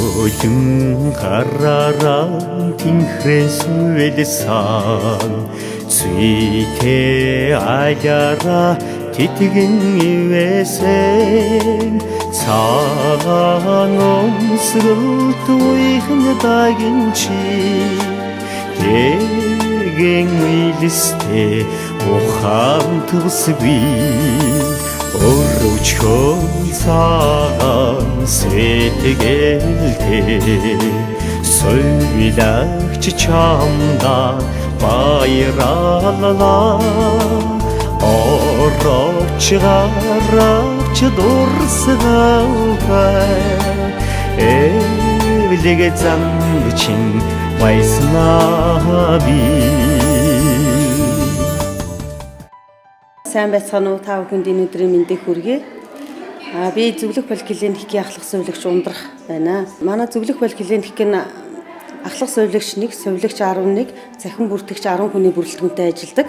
Өлөн гараараа тэнхрэн сүйлсэн Цүйтэй аяраа тэтгэн ивэсэн Цагаан өмсгөлт уйхан дагин чи Тэгэн уйлстэй ухаан тусби Өрөвчхөн цагаан сэтгэлтэй Сөйлагч чамда баярлалаа Оровч гаравч дурсгавай Эвлэг замчин байснаа би Сайн байцгаана уу та бүхэнд энэ өдрийн мэндийг хүргэе. Би зөвлөх поликлиникийн ахлах сувилагч ундрах байна. Манай зөвлөх поликлиникийн ахлах сувилагч 1, сувилагч 11, захин бүртгэгч 10 хүний бүрэлдэхүүнтэй ажилладаг.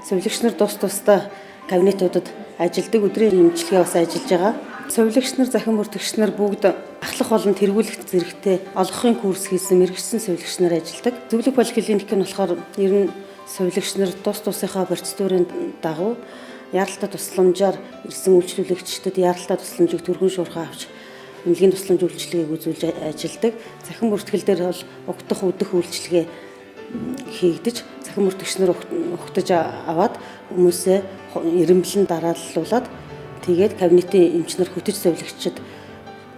Сувилагч нар тус тусдаа кабинетуудад ажилладаг, өдрийн эмчилгээ бас ажиллаж байгаа. Сувилагч нар, захин бүртгэгч нар бүгд ахлах болон тэргүүлэх зэрэгтэй олгохын курс хийсэн мэргэжсэн сувилагч нар ажилладаг. Зөвлөх поликлиник нь болохоор ер нь сувилагч нар тус тусынхаа процедурын дагуу яаралтай тусламжаар ирсэн үйлчлүүлэгчдэд яаралтай тусламжийг түргэн шуурхаа авч эмнэлгийн тусламж үйлчилгээг үзүүлж ажилладаг. Захин бүртгэл дээр бол угтах, өдөх үйлчилгээ хийгдэж, захин бүртгэгч нар угтаж аваад хүмүүсээ ирэмблэн дарааллуулад тэгээд кабинетийн эмчнэр хөтөж сувилагчид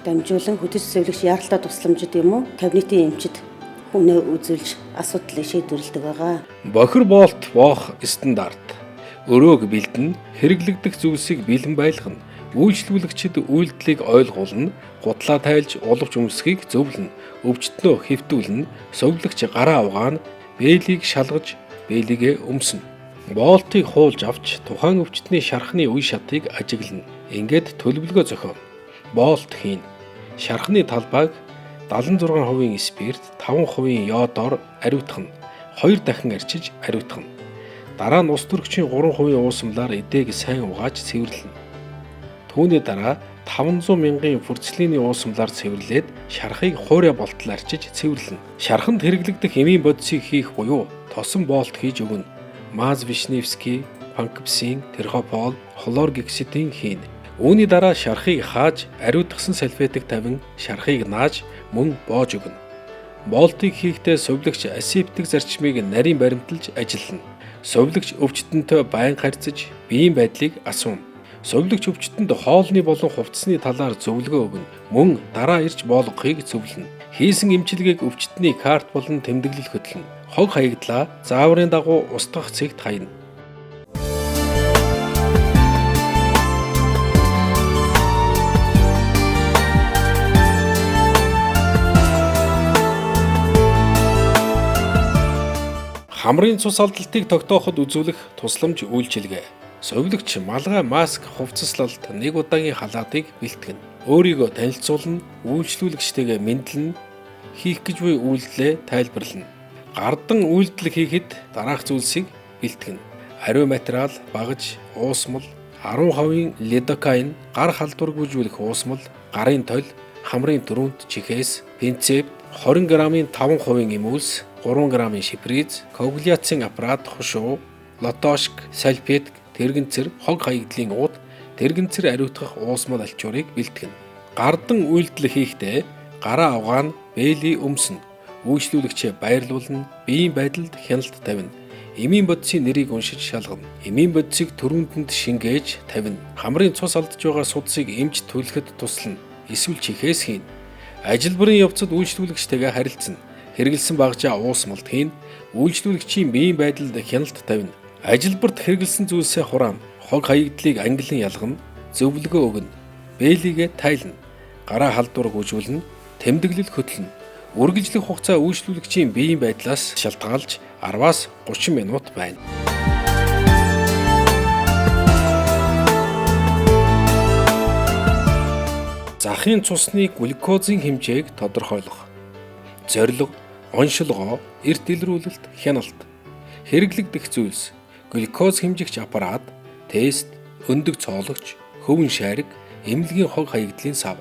дамжуулан хөтөж сувилагч яаралтай тусламжид юм уу кабинетийн эмчид хүнээ үзүүлж асуудлыг шийдвэрлэдэг байгаа. Бохир боолт боох стандарт. Өрөөг бэлдэн, хэрэглэгдэх зүйлсийг бэлэн байлгана. Үйлчлүүлэгчид үйлдэлийг ойлгуулна, гутлаа тайлж уловч өмсөхийг зөвлөнө, өвчтнөө хэвтүүлнэ, сувилагч гараа угаана, бээлийг шалгаж, бээлигээ өмснө. Боолтыг хуулж авч тухайн өвчтний шархны үе шатыг ажиглана. Ингээд төлөвлөгөө зохионо. Боолт хийн. Шархны талбайг 76% спирт, 5% йодоор ариутгана. 2 дахин арчиж ариутгана. Дараа нь ус төрөгчийн 3% уусамлаар эдээг сайн угааж цэвэрлэнэ. Түүний дараа 500 мянган фурцлины уусамлаар цэвэрлээд шархыг хуурай болтол арчиж цэвэрлэнэ. Шарханд хэрэглэгдэх эмийн бодисыг хийх буюу тосон боолт хийж өгнө. Маз Вишневский, панкпсин, терхопол, хлоргексидин хийнэ. Үүний дараа шархыг хааж ариутгсан салфетыг тавин шархыг нааж мөн боож өгнө. Боолтыг хийхдээ сувилагч асептик зарчмыг нарийн баримталж ажиллана. Сувилагч өвчтөнтэй байнга харьцаж биеийн байдлыг асууна. Сувилагч өвчтөнд хоолны болон хувцсны талаар зөвлөгөө өгнө. Мөн дараа ирж боолгохыг зөвлөнө. Хийсэн эмчилгээг өвчтний карт болон тэмдэглэл хөтлөнө. Хог хаягдлаа зааврын дагуу устгах цэгт хаяна. Хамрын цус алдалтыг тогтооход үзүүлэх тусламж үйлчилгээ. Сувилагч малгай маск хувцаслалт 1 удаагийн халаатыг бэлтгэнэ. Өөрийгөө танилцуулна, үйлчлүүлэгчтэйгээ мэдлэнэ, хийх гэж буй үйлдэлээ тайлбарлана. Гардан үйлдэл хийхэд дараах зүйлсийг бэлтгэнэ. Ариун материал, багаж, уусмал, 10% лидокаин, гар халдварг бүжүүлэх уусмал, гарын толь, хамрын дөрүнт чихээс, пинцет, 20 г-ийн 5% эмүүлс, 3 г-ийн шиприз, коагуляцийн аппарат, хушуу, лотошк, салфетк, тэрэгэнцэр, хог хаягдлын ууд, тэрэгэнцэр ариутгах уусмал алчуурыг бэлтгэнэ. Гардан үйлдэл хийхдээ гараа угаана, бээлий өмснө. Үйлчлүүлэгчээ баярлуулна, биеийн байдалд хяналт тавина. Эмийн бодисын нэрийг уншиж шалгана. Эмийн бодисыг төрүндэнд шингээж тавина. Хамрын цус алдж байгаа судсыг эмч түлхэхэд туслана. Эсвэл чихээс хийнэ. Ажилбарын явцад үйлчлүүлэгчтэйгээ харилцана. Хэрэгэлсэн багжаа уусмалт хийн. Үйлчлүүлэгчийн биеийн байдалд хяналт тавина. Ажилбарт хэрэгэлсэн зүйлсээ хураана. Хог хаягдлыг ангилан ялгана. Зөвлөгөө өгнө. Бээлигээ тайлна. Гараа халдвар гүйжүүлнэ. Тэмдэглэл хөтлөнө. Үргэлжлэх хугацаа үйлчлүүлэгчийн биеийн байдлаас шалтгаалж 10-аас 30 минут байна. Захын цусны глюкозын хэмжээг тодорхойлох. Зорилго, оншилгоо, эрт илрүүлэлт, хяналт. Хэрэглэгдэх зүйлс: глюкоз хэмжигч аппарат, тест, өндөг цоологч, хөвөн шарик, эмнэлгийн хог хаягдлын сав.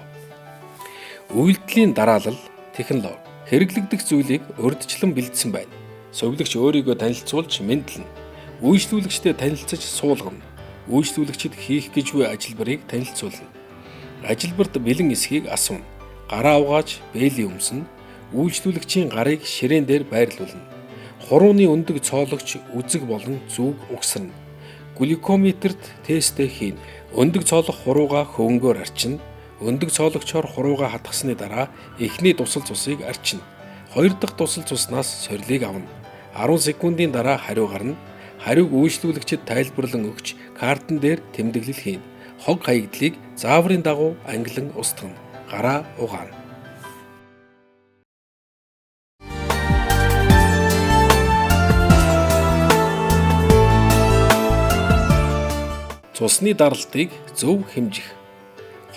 Үйлдэлийн дараалал, технологи. Хэрэглэгдэх зүйлийг урьдчилан бэлдсэн байна. Сувилагч өөрийгөө танилцуулж мэдлэнэ. Үйлчлүүлэгчтэй танилцаж суулгана. Үйлчлүүлэгчид хийх гэж буй ажилбарыг танилцуулна. Ажилбарт бэлэн эсхийг асууна. Гараа угааж бэлий өмснө. Үйлчлүүлэгчийн гарыг ширээн дээр байрлуулна. Хурууны өндөг цоологч үзэг болон зүг угсарна. Глюкометрт тестэ хийнэ. Өндөг цоолох хурууга хөвөнгөөр арчина. Өндөг цоологчоор хурууга хатгасны дараа эхний тусал цусыг арчина. Хоёр дахь тусал цуснаас сорилыг авна. 10 секундын дараа хариу гарна. Хариуг үйлчлүүлэгчид тайлбарлан өгч картан дээр тэмдэглэл хийнэ. Хог хаягдлыг зааврын дагуу ангилан устгана. Гараа угаана. Цусны даралтыг зөв хэмжих.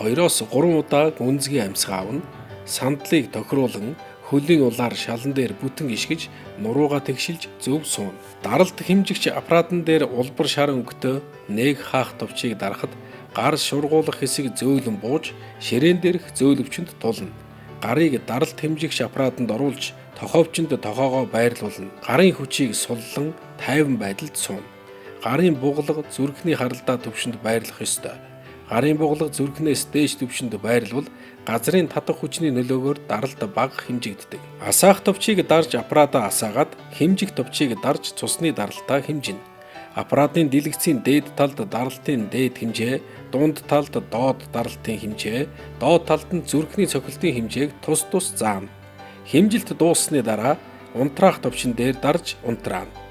2-3 удаа гүнзгий амьсгаа авна. Сандлыг тохируулан хөлийн улаар шалан дээр бүтэн ишгэж нуруугаа тэгшилж зөв сууна. Даралт хэмжигч аппаратын дээр улбар шар өнгөтэй нэг хаах товчийг дарахад гар шургуулах хэсэг зөөлөн бууж ширээн дээрх зөөлөвчөнд тулна. Гарыг даралт хэмжигч аппаратанд оруулж тохиовчонд тохоогоо байрлуулна. Гарын хүчийг суллан тайван байдалд сууна. Гарын бугалга зүрхний харалдаа төвшөнд байрлах ёстой. Гарын бугалга зүрхнээс дээш төвшөнд байрлвал газрын татах хүчний нөлөөгөөр даралт бага хэмжигддэг. Асаах товчийг дарж аппаратаа асаагаад хэмжих товчийг дарж цусны даралтаа хэмжинэ. Аппаратын дэлгэцийн дээд талд даралтын дээд хэмжээ, дунд талд доод даралтын хэмжээ, доод талд нь зүрхний цохилтын хэмжээг тус тус заана. Хэмжилт дууссаны дараа унтраах товчин дээр дарж унтраана.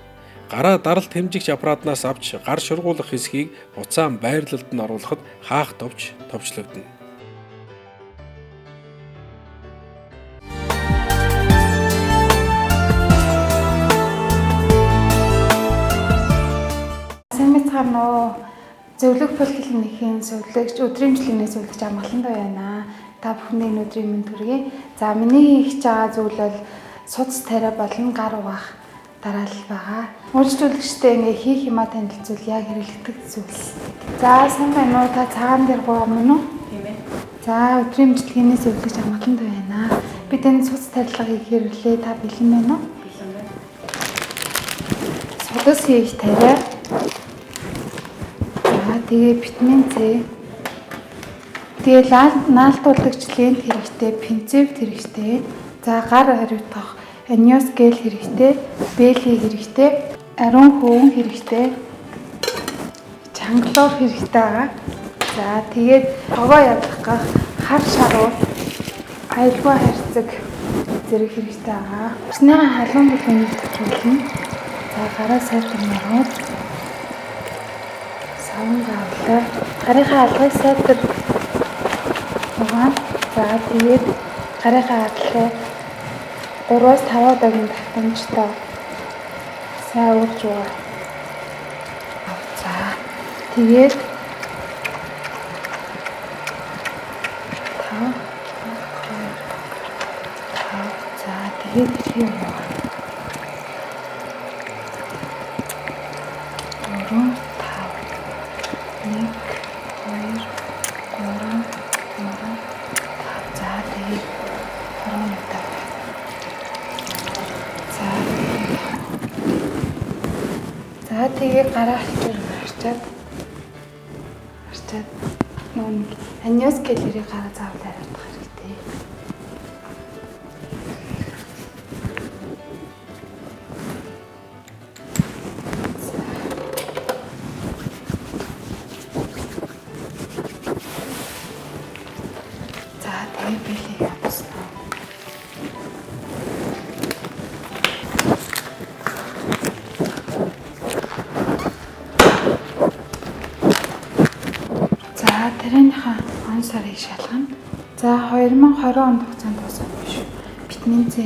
Гараа даралт хэмжигч аппаратнаас авч гар шургуулах хэсгийг буцаан байрлалд нь оруулахад хаах товч товчлогдно. Сайн мэцхан нөө зөвлөх поликлиникийн зөвлөгч өдрийн жилийн зөвлөгч амгалан байна. Та бүхний өдрийн мэнд хүргэе. За миний хийж байгаа зүйл бол судас тариа болон гар угаах дараалал байгаа. Үйлчлүүлэгчтэй ингээ хийх юмаа танилцуул яг хэрэглэдэг зүйл. За сайн байна уу? Та цагаан дээр гоо мөн үү? Тийм ээ. За өдрийн жилийн зөвлөгч амгалан байна. Бид энэ судас тарилгыг хэрэглээ. Та бэлэн байна уу? Бэлэн байна. Судас хийж тариа. Тэгээ витамин С. Тэгээ наалтуулагч лент хэрэгтэй, пинцет хэрэгтэй. За гар хариуцах аниос гел хэрэгтэй, бэли хэрэгтэй, ариун хөвөн хэрэгтэй, чангалуур хэрэгтэй байгаа. За тэгээд тогоо ядах гах хар шаруу, аюулгүй харьцаг зэрэг хэрэгтэй байгаа. Усны халуун бүлэгийг төлөвлөн. За гараа сайтар марууд гавлаа. Гарынхаа алгыг сайтар угаан. За тэгээд гарынхаа алгыг 3-5 удаагийн давтамжтай сайн урж угаа. За тэгээд 5 за тэгээд бэлгийн угаа. 4 тэгээ гараа арчаад нүүн аниос гэлэрийг гараа заавал ариутгах хэрэгтэй. За тэгээ бэлийг авсан. Тэрийнхаа он сарыг шалгана. За 2020 онд хугацаанд дуусах биш. Витамин С.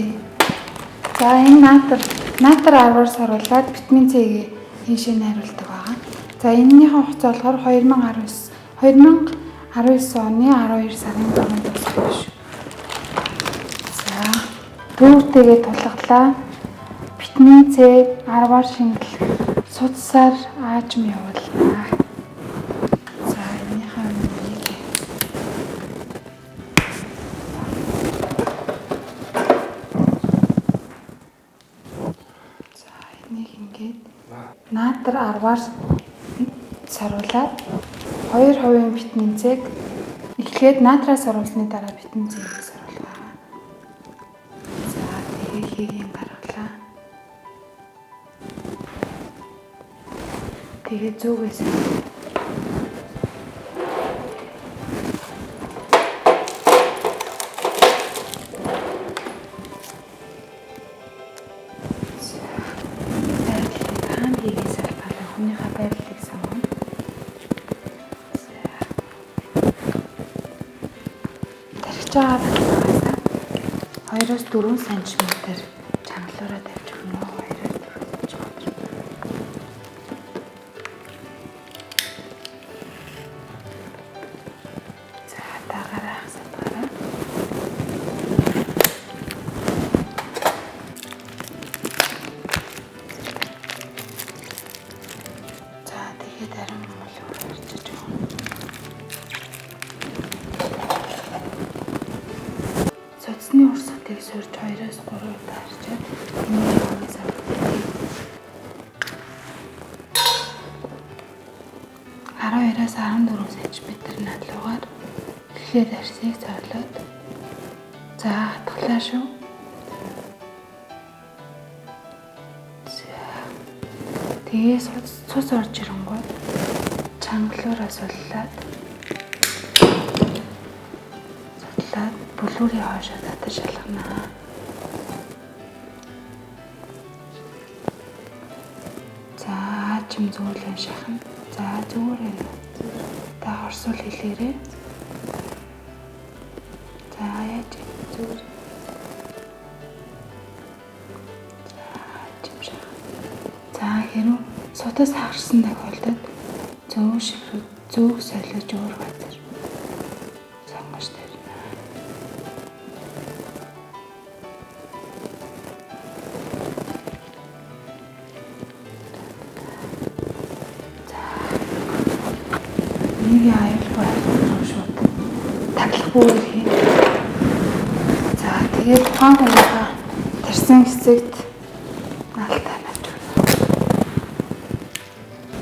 За энэ натр 10-аар саруулад витамин С-ийг ийшээ найруулдаг байгаа. За энэнийхээ хугацаа болохоор 2019 оны 12 сарын 3-нд дуусах биш. За дүүртэйгээ тулгалаа. Витамин С 10-аар шингэл судасаар аажим явуулнаа. Наатар 10-аар саруулаад 2% витамин С-г эхлээд наатраас оруулсны дараа витамин С-г саруулгаа. За тэгээ хийгийн гаргалаа. Тэгээ зүгээс хүнийхээ байрлалыг сонгоно. Тархиж байгаа баталгаасаа 2-4 см чангалуураа тавьж өгнө. 2-4 см. За дагараа хасаараа. Судасны урсгалыг сорж 2-3 удаа харчаад энэ яваас авдаг. 12-аас 14 см надлуугаар эхлээд арсыг цоолоод за хатглаа шүү. Тэгээ цус орж ирэнгүүт чангалуураа суллаад бүлүүрийн хоошоо татаж шалгана. За чим зөөлөн шахна. За зүгээрээ. Та орсол хэлээрээ. За яаж зүгээр. За чим шах. За хэрв сутас хагассан тохиолдолд зөв солиож өөр газар сонгож тавина. Нэг аюулгүй байх шууд таглах бүр хий. За тэгээд тухайн хүнийхээ тарсан хэсэгт наалтаа навч өгнө.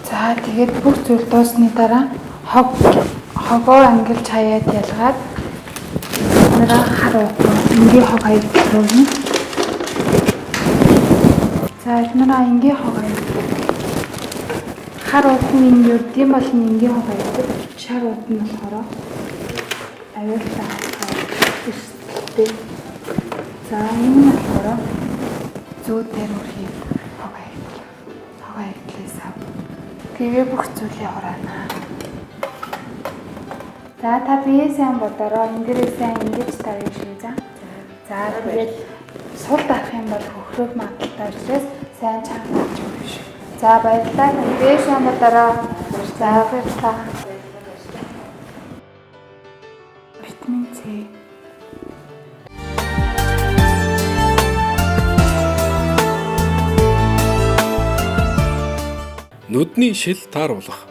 За тэгээд бүх зүйл дуусны дараа хогоо ангилж хаяад ялгаад нэраа хар уутан энгийн хог хаяад өгнө. За нэраа энгийн хог хаяад хар уутан энгийн үдийн болон энгийн хог хаяад шар уутан нь болохоор аюултай хэвчтэй. За энэ нь болохоор зүүд дээр үрхий хог хаяадлээс ав. Тэгээ бүх зүйлийг хураана. За та бие сайн бодороо эндэрээ сайн ингэж тавьж шүү за. За тэгээд сул дарах юм бол хөхрөг магадaltaй учраас сайн чангалж өгнө шүү. За баярлалаа. Бие сайн бодороо. За баярлалаа. Витамин С. Нүдний шил тааруулах,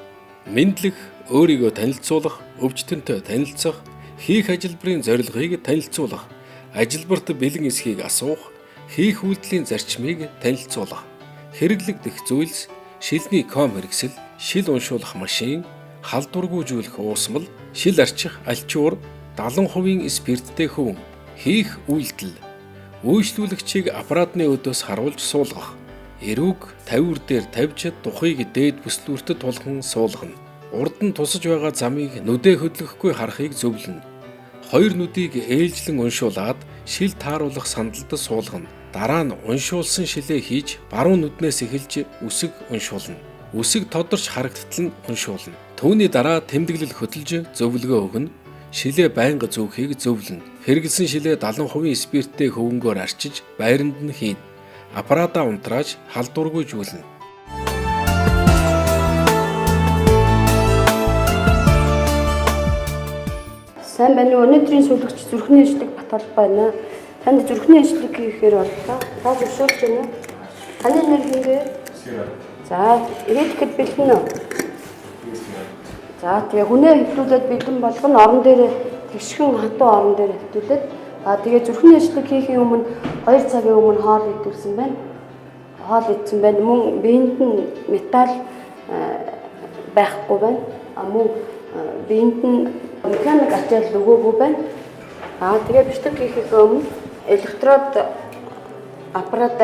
мэдлэх, өөрийгөө танилцуулах, өвчтөнтэй танилцах, хийх ажилбарын зорилгыг танилцуулах, ажилбарт бэлэн эсхийг асуух, хийх үйлдэлийн зарчмыг танилцуулах, хэрэглэгдэх зүйлс, шилний ком хэрэгсэл, шил уншуулах машин, халдваргүйжүүлэх уусмал, шил арчих альчуур, 70% спирттэй хөвөн, хийх үйлдэл, үйлчлүүлэгчийг аппаратны өдөөс харуулж суулгах, эрүүг 50 дээр тавьж тухыг дээд бүслүүртэд тулхан суулгана. Урд нь тусаж байгаа замыг нүдээ хөдлөхгүй харахыг зөвлөнө. Хоёр нүдийг ээлжлэн уншуулад шил тааруулах сандалд суулгана. Дараа нь уншуулсан шилээ хийж баруун нүднээс эхэлж үсэг уншуулна. Үсэг тодорч харагдтал нь уншуулна. Түүний дараа тэмдэглэл хөтөлж зөвлөгөө өгнө. Шилээ байнга зүүхийг зөвлөнө. Хэрэгэлсэн шилээ 70% спирттэй хөвөнгөөр арчиж байранд нь хийнэ. Аппаратаа унтрааж халдваргүйжүүлнэ. Сайн байна уу? Өнөөдрийн сүүлэгч зүрхний ажлыг Батал байна. Танд зүрхний ажлыг хийхээр боллоо. Та зөвшөөрч байна уу? Таны нэр хингээ? За, ирээдүйд бэлэн үү? За, тэгээ хүнээ хэвлүүлээд бэлэн болгоно орон дээр тэгшхэн хатуу орон дээр хэвлүүлээд тэгээ зүрхний ажлыг хийхийн өмнө 2 цагийн өмнө хоол идүүлсэн байна. хоол идсэн байна. Мөн биеинд нь металл байхгүй байна. Мөн биеинд нь механик ачаал өгөөгүй байна. Тэгээ бичлэг хийхээс өмнө электрод аппарат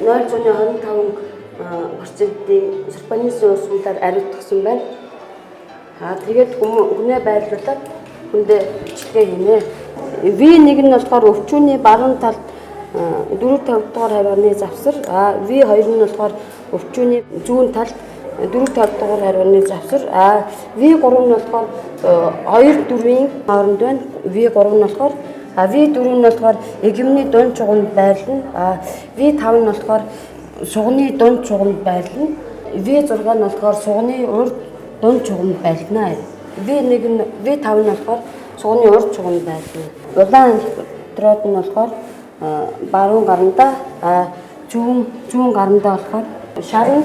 0.25%-ийн сульфонизм уусмалаар ариутгасан байна. Тэгээд хүнээ байрлуулад хүндээ бичлэгээ хийнэ. V1 нь болохоор өвчүүний баруун талд 450 дугаар хавьяаны завсар, V2 нь болохоор өвчүүний зүүн талд 450 дугаар хавьяаны завсар, V3 нь болохоор 2-4-ийн хооронд байна. V3 нь болохоор V4 нь болохоор эгэмний дунд чуганд байрлана. V5 нь болохоор сугны дунд чуганд байрлана. V6 нь болохоор сугны урд дунд чуганд байлна. V5 нь болохоор сугны урд чуганд байлна. Улаан электрод нь болохоор баруун гарандаа, зүүн гарандаа болохоор шарын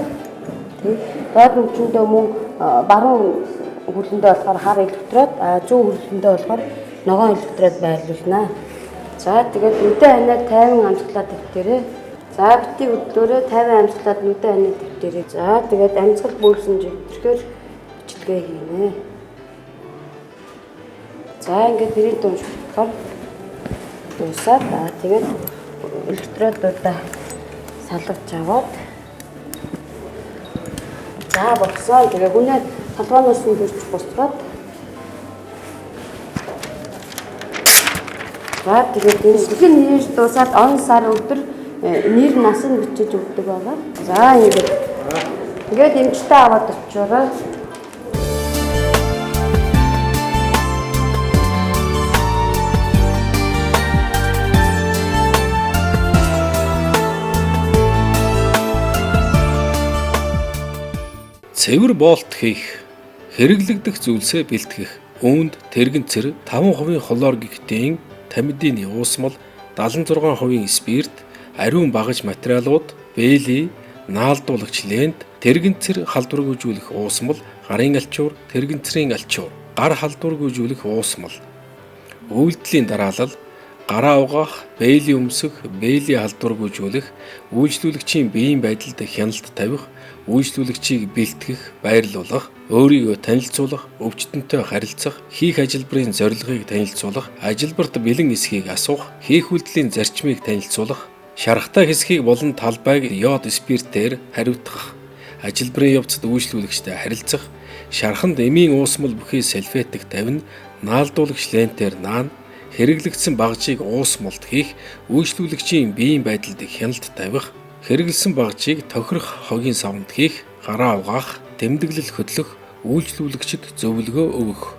доод өвчнөдөө мөн баруун хүлэндээ болохоор хар электрод, зүүн хүлэндээ болохоор ногоон электрод байрлуулна. За тэгээд нүдэн ханаа 50 амсгалаад дэвтэрээ. За битгий хөдлөөрөө 50 амсгалаад нүдэн ханаа дэвтэрээ. За тэгээд амсгал бүүлсэн жигтэрхээр бичлэгээ хийнэ. За ингээд тэрийн дунд болохоор дуусаад тэгээд электродуудаа салгаж аваад за болсоо. Тэгээ хүнээ толгооноос нь төрж босроод за тэгээд эсрэгийн нэр дуусаад он сар өдөр нэр нас нь бичиж өгдөг байгаа. За ингээд эмчтэй аваад очиороо. Цэвэр болт хийх, хэрэглэгдэх зүйлсээ бэлтгэх, үүнд тэрэгцэр 5% хлоргектин, тамидины уусмал, 76% спирт, ариун багаж материалууд, бэйли, наалдуулагч лент, тэрэгцэр халдваргүйжүүлэх уусмал, гарын алчуур, тэрэгцрийн алчуур, гар халдваргүйжүүлэх уусмал, үйлдэлийн дараалал, гараа угаах, бэйли өмсөх, бэйли халдваргүйжүүлэх, үйлчлүүлэгчийн биеийн байдалд хяналт тавих, үйлчлүүлэгчийг бэлтгэх, байрлуулах, өөрийгөө танилцуулах, өвчтөнтэй харилцах, хийх ажилбарын зорилгыг танилцуулах, ажилбарт бэлэн эсхийг асуух, хийх үйлдэлийн зарчмыг танилцуулах, шаргатай хэсгийг болон талбайг йод спиртээр хариуцах, ажилбарын явцад үйлчлүүлэгчтэй харилцах, шарханд эмийн уусмал бүхий салфетик тавина, наалдуулагч лентээр наана, хэрэглэгдсэн багжийг уусмалт хийх, үйлчлүүлэгчийн биеийн байдалд хяналт тавих, хэрэглэсэн багжийг тохирох хогийн савнд хийх, гараа угаах, тэмдэглэл хөдлөх, үйлчлүүлэгчид зөвлөгөө өгөх.